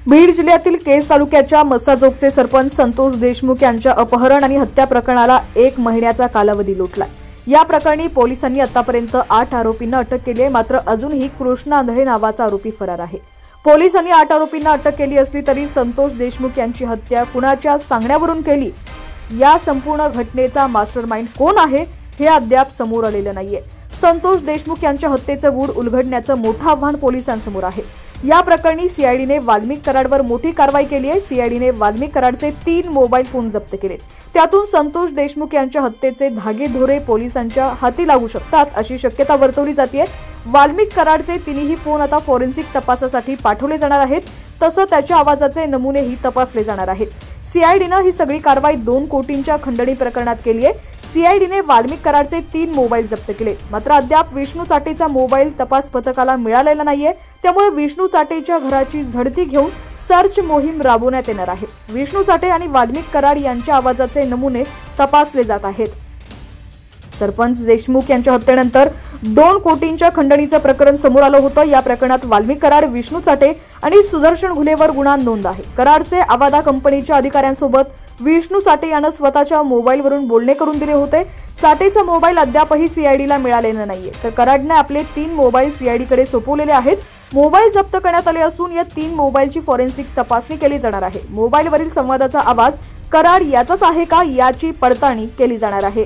बीड जिल्ह्यातील केज तालुक्याच्या मस्साजोगचे सरपंच संतोष देशमुख यांच्या अपहरण आणि हत्या प्रकरणाला 1 महिन्याचा कालावधी लोटलाय। या प्रकरणी पोलिसांनी आतापर्यंत 8 आरोपींना अटक केली आहे, मात्र अजूनही कृष्ण आंधळे नावाचा आरोपी फरार आहे। पोलिसांनी 8 आरोपींना अटक केली असली तरी संतोष देशमुख यांची हत्या कुणाच्या सांगण्यावरून केली, या संपूर्ण घटनेचा मास्टरमाइंड कोण आहे हे अद्याप समोर आलेलं नाहीये। संतोष देशमुख यांच्या हत्येचं गूढ उलगडण्याचं मोठं आव्हान पोलिसांसमोर आहे। या प्रकरणी सीआयडीने वाल्मिक कराडवर मोठी कारवाई केली आहे। सीआयडीने वाल्मिक कराडचे 3 मोबाईल फोन जप्त केले। त्यातून संतोष देशमुख यांच्या हत्येचे धागेदोरे पोलिसांच्या हाती लागू शकतात अशी शक्यता वर्तवली जाते। वाल्मिक कराडचे 3ही फोन आता फॉरेन्सिक तपासासाठी पाठवले जाणार आहेत, तसं त्याच्या आवाजाचे नमुनेही तपासले जाणार आहेत। सीआयडीने ही सगळी कारवाई 2 कोटींच्या खंडणी प्रकरणात केली आहे। सीआयडीने वाल्मिक कराडचे 3 मोबाईल जप्त केले, मात्र अद्याप विष्णू चाटेचा मोबाईल तपास पथकाला मिळालेला नाहीये। त्यामुळे विष्णू चाटेच्या घराची झडती घेऊन सर्च मोहीम राबवण्यात येणार आहे। विष्णू चाटे आणि वाल्मिक कराड यांच्या आवाजाचे नमुने तपासले जात आहेत। सरपंच देशमुख यांच्या हत्येनंतर 2 कोटींच्या खंडणीचं प्रकरण समोर आलं होतं। या प्रकरणात वाल्मिक कराड, विष्णू चाटे आणि सुदर्शन घुलेवर गुन्हा नोंद आहे। कराडचे आवादा कंपनीच्या अधिकाऱ्यांसोबत विष्णू चाटे यानं स्वतःच्या मोबाईलवरून बोलणे करून दिले होते। चाटेचा मोबाईल अद्यापही सीआयडीला मिळालेला नाहीये, तर कराडने आपले 3 मोबाईल सीआयडीकडे सोपवलेले आहेत। मोबाईल जप्त करण्यात आले असून या 3 मोबाईलची फॉरेन्सिक तपासणी केली जाणार आहे। मोबाईलवरील संवादाचा आवाज कराड याचाच आहे का याची पडताळणी केली जाणार आहे।